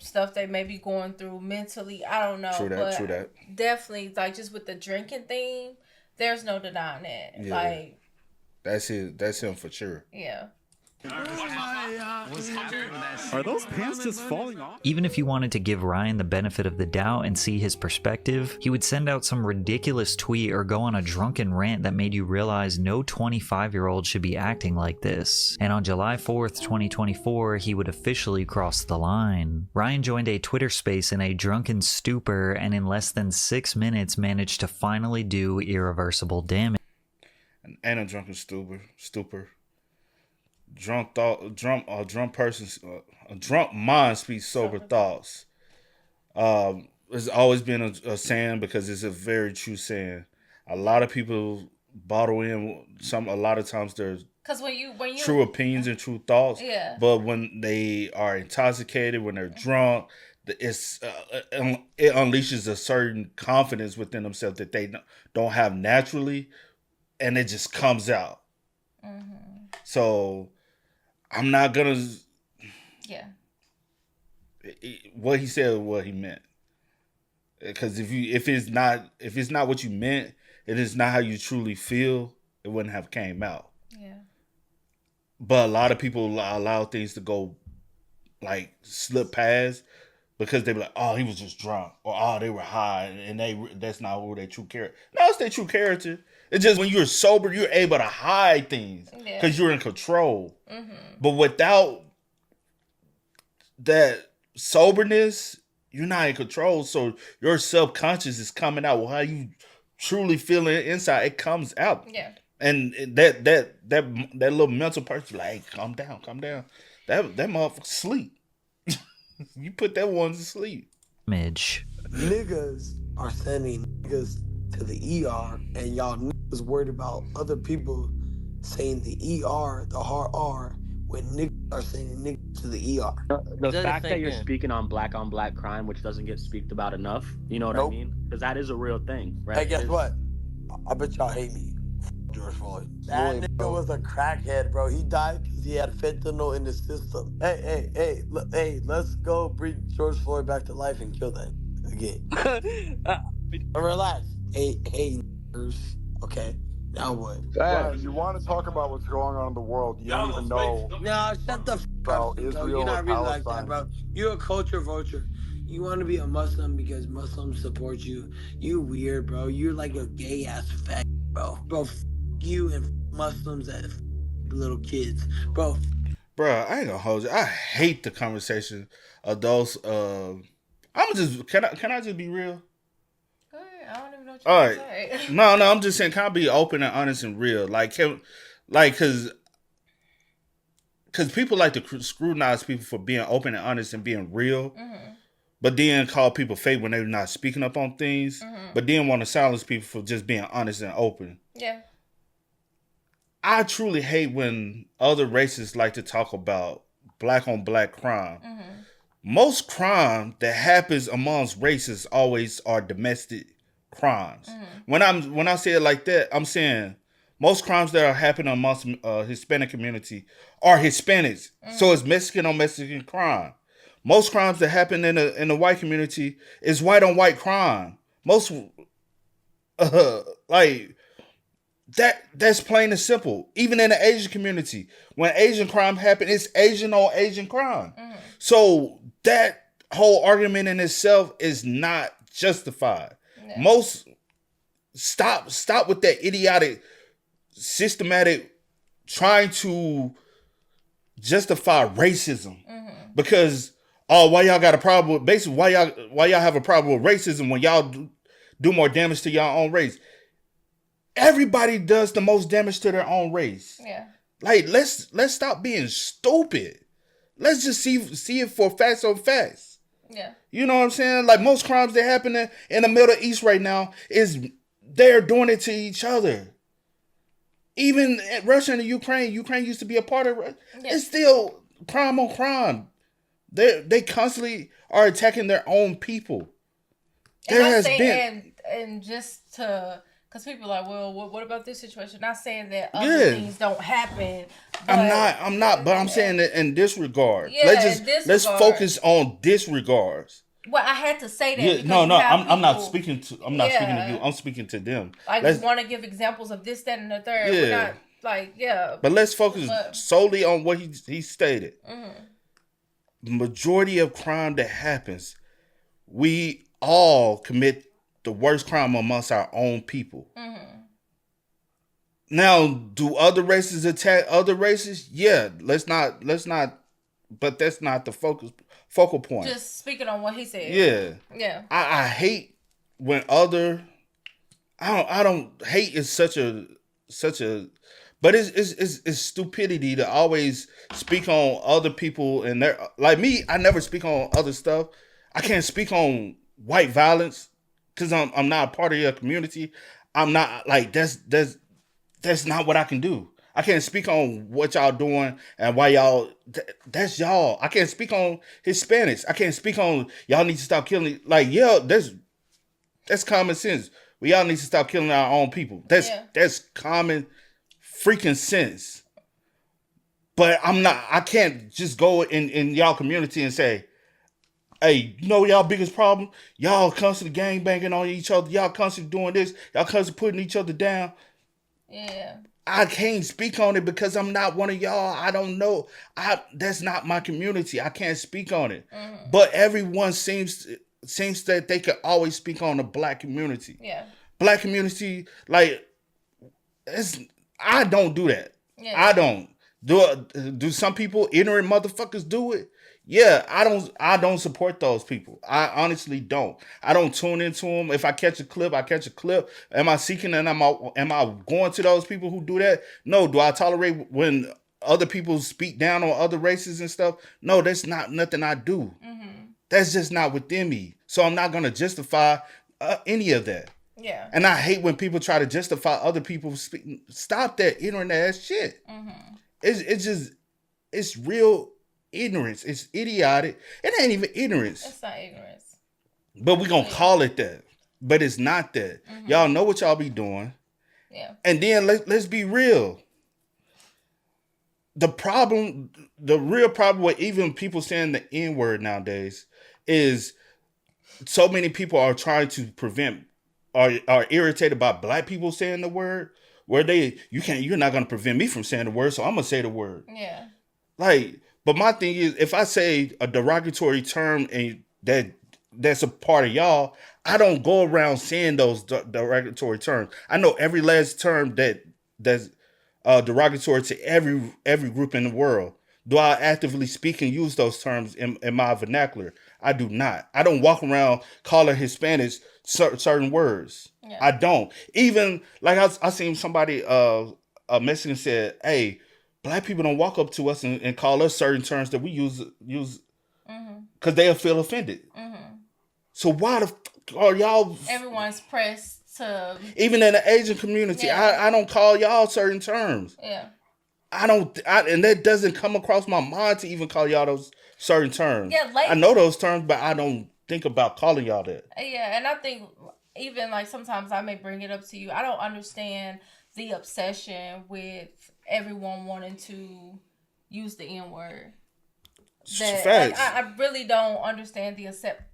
stuff they may be going through mentally. I don't know. True that. Definitely, like, just with the drinking thing, there's no denying it. Yeah. Like, That's him for sure. Yeah. Are those pants just falling off? Even if you wanted to give Ryan the benefit of the doubt and see his perspective, he would send out some ridiculous tweet or go on a drunken rant that made you realize no 25-year-old should be acting like this. And on July 4th, 2024, he would officially cross the line. Ryan joined a Twitter space in a drunken stupor and in less than 6 minutes managed to finally do irreversible damage. And a drunken stupor. Drunk mind speaks sober thoughts. It's always been a saying because it's a very true saying. A lot of people bottle in a lot of times there's when you true opinions and true thoughts. Yeah. But when they are intoxicated, when they're drunk, it unleashes a certain confidence within themselves that they don't have naturally, and it just comes out. Mm-hmm. So I'm not gonna. Yeah. What he said, what he meant. Because if it's not what you meant, it is not how you truly feel. It wouldn't have came out. Yeah. But a lot of people allow things to go, like slip past, because they be like, oh, he was just drunk, or oh, they were high, and that's not who their true character. No, it's their true character. It's just when you're sober, you're able to hide things because you're in control. Mm-hmm. But without that soberness, you're not in control. So your subconscious is coming out. Well, how you truly feel inside, it comes out. Yeah. And that little mental person, like, hey, calm down. That motherfucker sleep. You put that one to sleep. Niggas are sending niggas to the ER, and y'all niggas worried about other people saying the ER, the hard R, when niggas are saying niggas to the ER. The fact that you're speaking on black crime, which doesn't get speaked about enough, you know what I mean? Because that is a real thing, right? Hey, guess what? I bet y'all hate me. George Floyd. That nigga was a crackhead, bro. He died because he had fentanyl in the system. Hey, let's go bring George Floyd back to life and kill that again. Relax. Hey, okay. Now what? Hey, you want to talk about what's going on in the world? You don't even know. No, shut the f up. Israel, You're not really like Palestine. that, bro. You're a culture vulture. You want to be a Muslim because Muslims support you. You weird, bro. You're like a gay ass fag, bro. Bro, you and Muslims and little kids, bro. Bro, I ain't gonna hold you. I hate the conversation of those. Can I just be real? I don't even know what All you're right. saying. No, I'm just saying, can I be open and honest and real? Because people like to scrutinize people for being open and honest and being real, but then call people fake when they're not speaking up on things, but then want to silence people for just being honest and open. Yeah. I truly hate when other races like to talk about black on black crime. Most crime that happens amongst races always are domestic crimes. When I say it like that, I'm saying most crimes that are happening amongst Hispanic community are Hispanics. So it's Mexican on Mexican crime. Most crimes that happen in the white community is white on white crime. Most that's plain and simple. Even in the Asian community, when Asian crime happen, it's Asian on Asian crime. So that whole argument in itself is not justified. Most stop with that idiotic, systematic trying to justify racism because why y'all got a problem with basically why y'all have a problem with racism when y'all do more damage to y'all own race. Everybody does the most damage to their own race. Yeah. Like let's stop being stupid. Let's just see it for facts on facts. Yeah. You know what I'm saying? Like most crimes that happen in the Middle East right now is they're doing it to each other. Even Russia and Ukraine used to be a part of it. Yeah. It's still crime on crime. They constantly are attacking their own people. And just to, because people are like, well, what about this situation? Not saying that other things don't happen. I'm not. But I'm saying that in this regard, yeah, let's focus on disregards. Well, I had to say that. Yeah, no, I'm not speaking to. I'm not speaking to you. I'm speaking to them. I just want to give examples of this, that, and the third. Yeah. like, yeah. But let's focus solely on what he stated. The majority of crime that happens, we all commit the worst crime amongst our own people. Now, do other races attack other races? Yeah, let's not. But that's not the focal point. Just speaking on what he said. Yeah. I hate when other. I don't hate is such a. But it's stupidity to always speak on other people and their, like me. I never speak on other stuff. I can't speak on white violence because I'm not a part of your community. I'm not like that's not what I can do. I can't speak on what y'all doing and why y'all. That's y'all. I can't speak on Hispanics. I can't speak on y'all need to stop killing. Like, yeah, that's common sense. We all need to stop killing our own people. That's common freaking sense. But I can't just go in y'all community and say, hey, you know y'all biggest problem? Y'all constantly gangbanging on each other. Y'all constantly doing this. Y'all constantly putting each other down. Yeah. I can't speak on it because I'm not one of y'all. I don't know. That's not my community. I can't speak on it. But everyone seems that they could always speak on the black community. Yeah. Black community, like, I don't do that. Yeah. I don't. Do some people, ignorant motherfuckers, do it? Yeah, I don't support those people. I honestly don't. I don't tune into them. If I catch a clip, I catch a clip. Am I seeking and am I going to those people who do that? No. Do I tolerate when other people speak down on other races and stuff? No, that's not nothing I do. That's just not within me. So I'm not going to justify any of that. Yeah. And I hate when people try to justify other people speaking. Stop that internet ass shit. It's real ignorance. It's idiotic. It ain't even ignorance. It's not ignorance. But we gonna call it that. But it's not that. Y'all know what y'all be doing. Yeah. And then let's be real. The real problem with even people saying the N-word nowadays is so many people are trying to prevent, are irritated by black people saying the word, where you're not gonna prevent me from saying the word, so I'm gonna say the word. Yeah. Like, but my thing is, if I say a derogatory term and that's a part of y'all, I don't go around saying those derogatory terms. I know every last term that's derogatory to every group in the world. Do I actively speak and use those terms in my vernacular? I do not. I don't walk around calling Hispanics certain words. Yeah. I don't. Even like I seen somebody a message and said, "Hey, black people don't walk up to us and call us certain terms that we use because they'll feel offended." So why the fuck are y'all? Everyone's pressed to. Even in the Asian community, I don't call y'all certain terms. Yeah. And that doesn't come across my mind to even call y'all those certain terms. Yeah, I know those terms, but I don't think about calling y'all that. Yeah, and I think even like sometimes I may bring it up to you. I don't understand the obsession with everyone wanting to use the N-word. I really don't understand the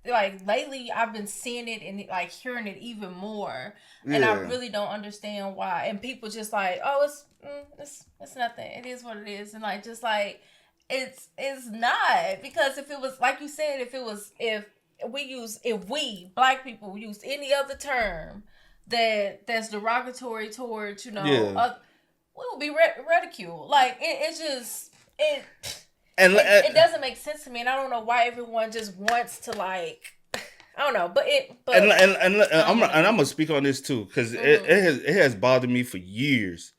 like lately I've been seeing it and like hearing it even more, and I really don't understand why. And people just like, oh, it's nothing. It is what it is, and like just like it's not, because if it was like you said, if we black people use any other term that's derogatory towards we will be ridiculed. Like it's just it doesn't make sense to me, and I don't know why everyone just wants to like. I don't know, but I'm gonna speak on this too because it has bothered me for years.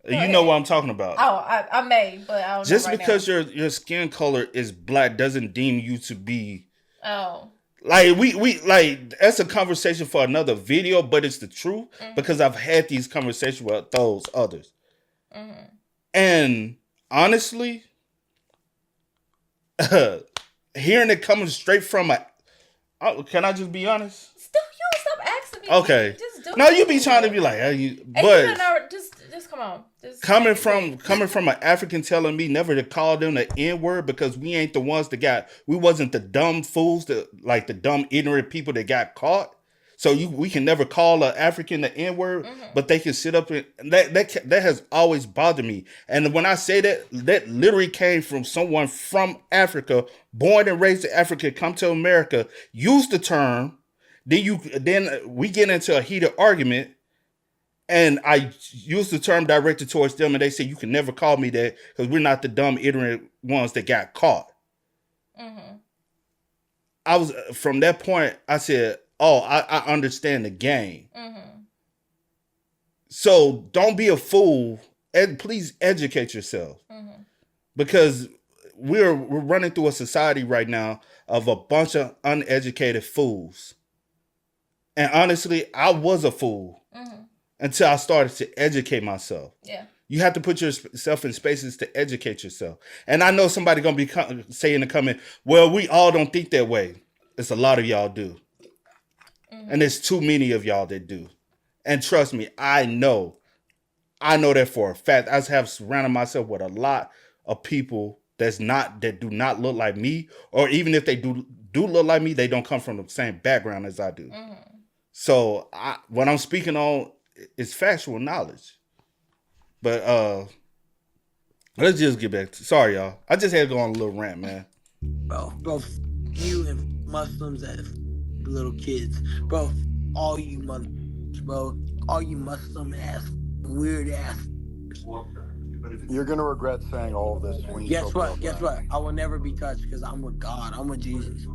You know what I'm talking about. Oh, I may, but I don't just know right because now. your skin color is black doesn't deem you to be. Oh. Like we like that's a conversation for another video, but it's the truth because I've had these conversations with those others, and honestly. Hearing it coming straight from can I just be honest? Still, you stop asking me. Okay. Just do no, you be trying to be like, but just come on. Coming from an African telling me never to call them the N-word because we ain't the ones we wasn't the dumb fools, the dumb ignorant people that got caught. So we can never call an African the N-word, but they can sit up and that has always bothered me. And when I say that literally came from someone from Africa, born and raised in Africa, come to America, use the term, then we get into a heated argument, and I use the term directed towards them, and they say you can never call me that because we're not the dumb, ignorant ones that got caught. I was from that point. I said, "Oh, I understand the game." So don't be a fool, and please educate yourself, because we're running through a society right now of a bunch of uneducated fools. And honestly, I was a fool until I started to educate myself. Yeah. You have to put yourself in spaces to educate yourself. And I know somebody going to be saying in the comment, well, we all don't think that way. It's a lot of y'all do. And there's too many of y'all that do. And trust me, I know that for a fact. I have surrounded myself with a lot of people that do not look like me, or even if they do look like me, they don't come from the same background as I do. So what I'm speaking on is factual knowledge. But let's just get back to, sorry y'all, I just had to go on a little rant, man. Bro, you and Muslims as little kids, bro, all you Muslim ass, weird ass. You're gonna regret saying all of this when you Guess what? I will never be touched because I'm with God. I'm with Jesus.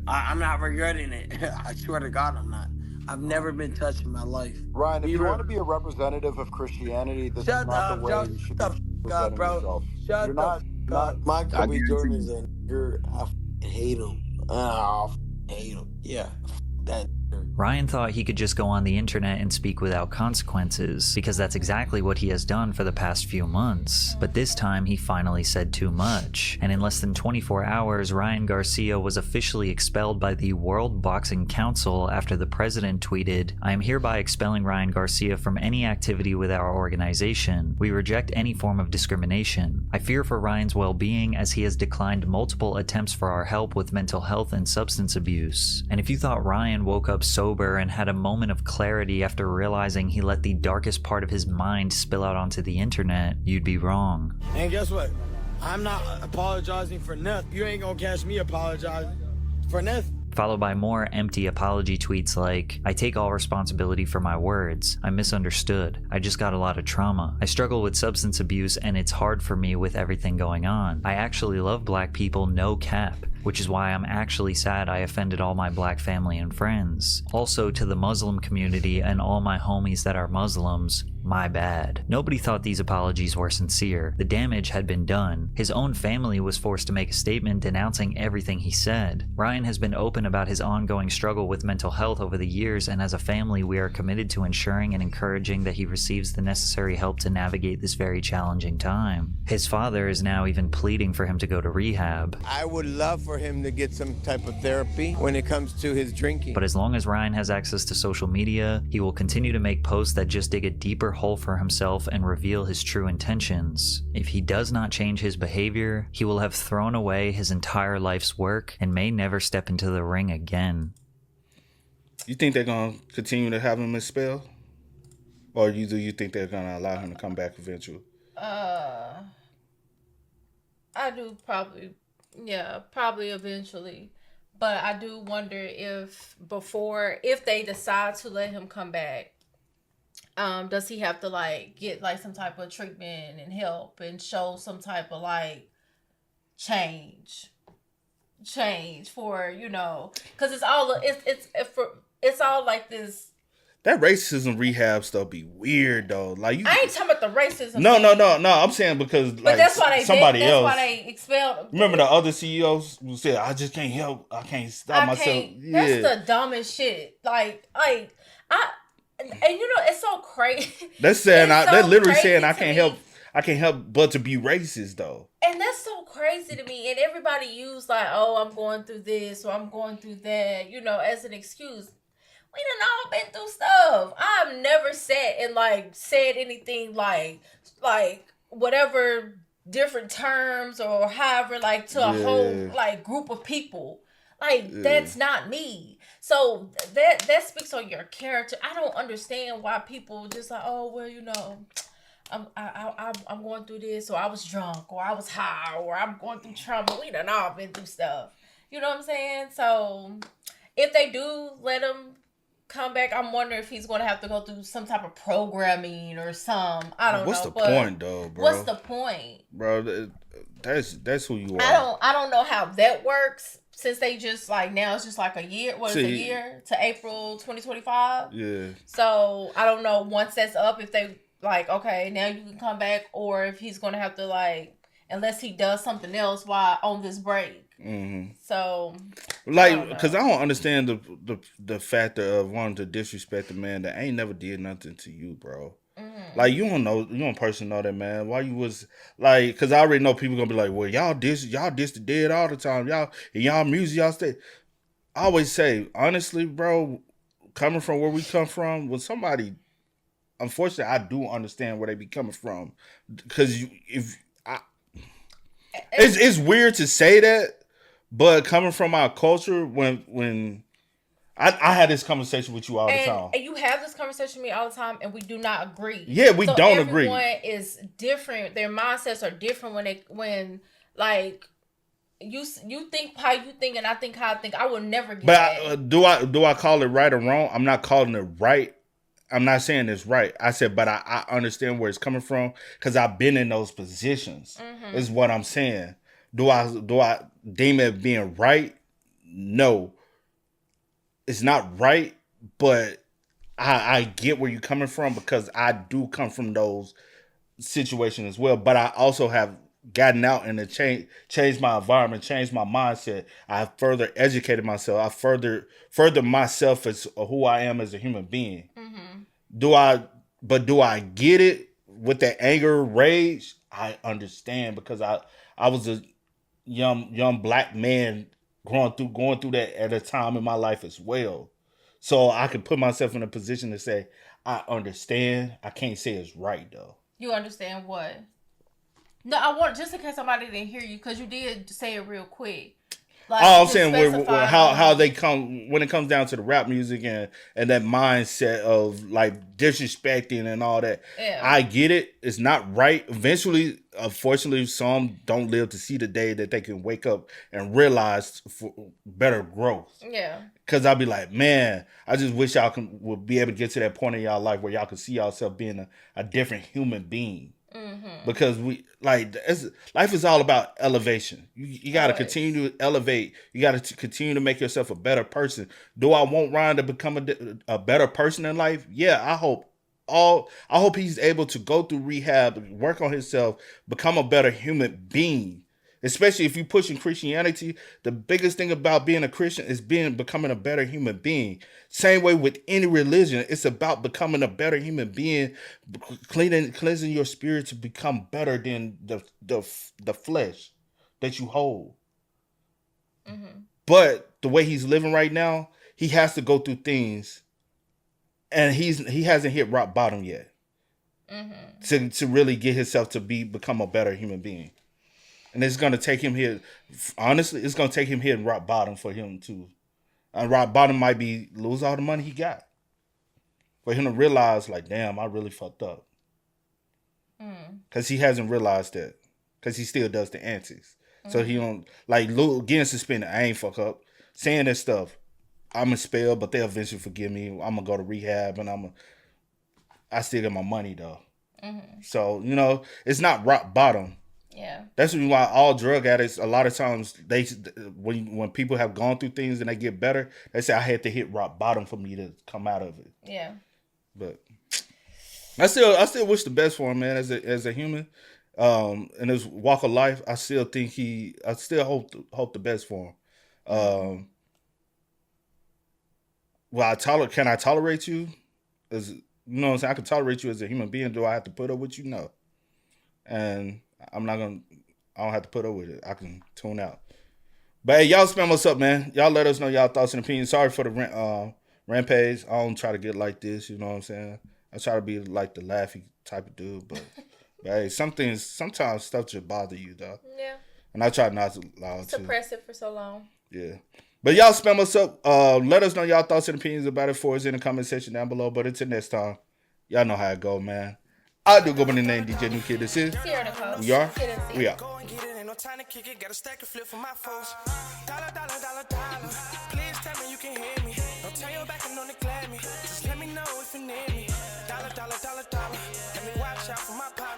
I'm not regretting it. I swear to God, I'm not. I've never been touched in my life. Ryan, if you want to be a representative of Christianity, this is not the way you should be representing yourself. Shut the fuck. My Kobe Jordan is a nigger. I hate him. I hate him. Yeah, that. Ryan thought he could just go on the internet and speak without consequences, because that's exactly what he has done for the past few months. But this time he finally said too much, and in less than 24 hours, Ryan Garcia was officially expelled by the World Boxing Council after the president tweeted, "I am hereby expelling Ryan Garcia from any activity with our organization. We reject any form of discrimination. I fear for Ryan's well-being as he has declined multiple attempts for our help with mental health and substance abuse." And if you thought Ryan woke up sober and had a moment of clarity after realizing he let the darkest part of his mind spill out onto the internet, you'd be wrong. And guess what? I'm not apologizing for nothing. You ain't gonna catch me apologizing for nothing. Followed by more empty apology tweets like, "I take all responsibility for my words. I misunderstood. I just got a lot of trauma. I struggle with substance abuse and it's hard for me with everything going on. I actually love black people, no cap, which is why I'm actually sad I offended all my black family and friends. Also to the Muslim community and all my homies that are Muslims, my bad." Nobody thought these apologies were sincere. The damage had been done. His own family was forced to make a statement denouncing everything he said. Ryan has been open about his ongoing struggle with mental health over the years, and as a family we are committed to ensuring and encouraging that he receives the necessary help to navigate this very challenging time. His father is now even pleading for him to go to rehab. I would love for him to get some type of therapy when it comes to his drinking. But as long as Ryan has access to social media, he will continue to make posts that just dig a deeper hole for himself and reveal his true intentions. If he does not change his behavior, he will have thrown away his entire life's work and may never step into the ring again. You think they're going to continue to have him expelled? Or do you think they're going to allow him to come back eventually? I do probably eventually. But I do wonder if they decide to let him come back, does he have to get some type of treatment and help and show some type of change for, because it's all like this. That racism rehab stuff be weird though. I ain't talking about the racism. No. I'm saying because that's why somebody else. That's why they expelled. Remember the other CEOs who said, "I just can't help. I can't stop myself." Yeah. That's the dumbest shit. And it's so crazy. That's saying they're literally saying I can't help but to be racist though. And that's so crazy to me. And everybody used I'm going through this or I'm going through that, as an excuse. We done all been through stuff. I've never said anything like whatever different terms or however to a whole group of people. Like, that's not me. So that speaks on your character. I don't understand why people just like, oh, well, you know, I'm going through this, or I was drunk, or I was high, or I'm going through trauma. We done all been through stuff. You know what I'm saying? So if they do let him come back, I'm wondering if he's going to have to go through some type of programming or some. I don't know. What's the point, though, bro? What's the point, bro? That's who you are. I don't know how that works. Since they just like now it's just like a year. What is a year to April 2025? Yeah. So I don't know once that's up if they like okay now you can come back, or if he's gonna have to like unless he does something else while on this break. Mm-hmm. So like because I don't understand the factor of wanting to disrespect a man that ain't never did nothing to you, bro. Mm-hmm. Like you don't personally know that man. Why you was like? Because I already know people gonna be like, well, y'all diss the dead all the time. Y'all music, y'all stay. I always say honestly, bro, coming from where we come from, when somebody, unfortunately, I do understand where they be coming from, because it's weird to say that, but coming from our culture, when I had this conversation with you all the time. And you have this conversation with me all the time, and we do not agree. Yeah, we don't agree. Everyone is different. Their mindsets are different when like you think how you think and I think how I think. I will never get that. Do I call it right or wrong? I'm not calling it right. I'm not saying it's right. I said, but I understand where it's coming from because I've been in those positions. Mm-hmm. Is what I'm saying. Do I deem it being right? No. It's not right, but I get where you're coming from because I do come from those situations as well. But I also have gotten out and changed my environment, changed my mindset. I have further educated myself. I further myself as who I am as a human being. Mm-hmm. Do I get it with that anger, rage? I understand because I was a young black man going through that at a time in my life as well. So I can put myself in a position to say, I understand. I can't say it's right though. You understand what? No, I want, just in case somebody didn't hear you, because you did say it real quick. Like, I'm saying how they come when it comes down to the rap music and that mindset of like disrespecting and all that. Yeah. I get it. It's not right. Eventually, unfortunately, some don't live to see the day that they can wake up and realize for better growth. Yeah. Because I'll be like, man, I just wish y'all would be able to get to that point in y'all life where y'all can see yourself being a different human being. Mm-hmm. Because life is all about elevation. You got to continue to elevate. You got to continue to make yourself a better person. Do I want Ryan to become a better person in life? Yeah, I hope he's able to go through rehab, work on himself, become a better human being. Especially if you're pushing Christianity, the biggest thing about being a Christian is becoming a better human being. Same way with any religion, it's about becoming a better human being, cleansing your spirit to become better than the flesh that you hold. Mm-hmm. But the way he's living right now, he has to go through things, and he hasn't hit rock bottom yet. Mm-hmm. To really get himself to become a better human being. And it's going to take him here. Honestly, it's going to take him hitting rock bottom for him to. And rock bottom might be lose all the money he got. For him to realize, like, damn, I really fucked up. Because he hasn't realized that. Because he still does the antics. So he don't, like, getting suspended, I ain't fuck up. Saying that stuff, I'm expelled, but they'll eventually forgive me. I'm going to go to rehab, and I still get my money, though. Mm-hmm. So, it's not rock bottom. Yeah, that's why all drug addicts, a lot of times, when people have gone through things and they get better, they say I had to hit rock bottom for me to come out of it. Yeah, but I still wish the best for him, man. As a human, in his walk of life, I still hope the best for him. Well, can I tolerate you? As you know what I'm saying, I can tolerate you as a human being. Do I have to put up with you? No, and I don't have to put up with it. I can tune out. But hey, y'all spam us up, man. Y'all let us know y'all thoughts and opinions. Sorry for the rampage. I don't try to get like this, you know what I'm saying? I try to be like the laughy type of dude, but hey, sometimes stuff just bother you, though. Yeah. And I try not to allow it to. Suppress it for so long. Yeah. But y'all spam us up. Let us know y'all thoughts and opinions about it for us in the comment section down below. But until next time, y'all know how it go, man. I do go by the name DJ New Kid. This is. We are. We are. Time to kick it, got a stack of flip for my folks. Dollar, dollar, dollar, dollar. Please tell me you can hear me. Don't turn your back and don't neglect me. Just let me know if you need me. Dollar, dollar, dollar, dollar. Let me watch out for my partner.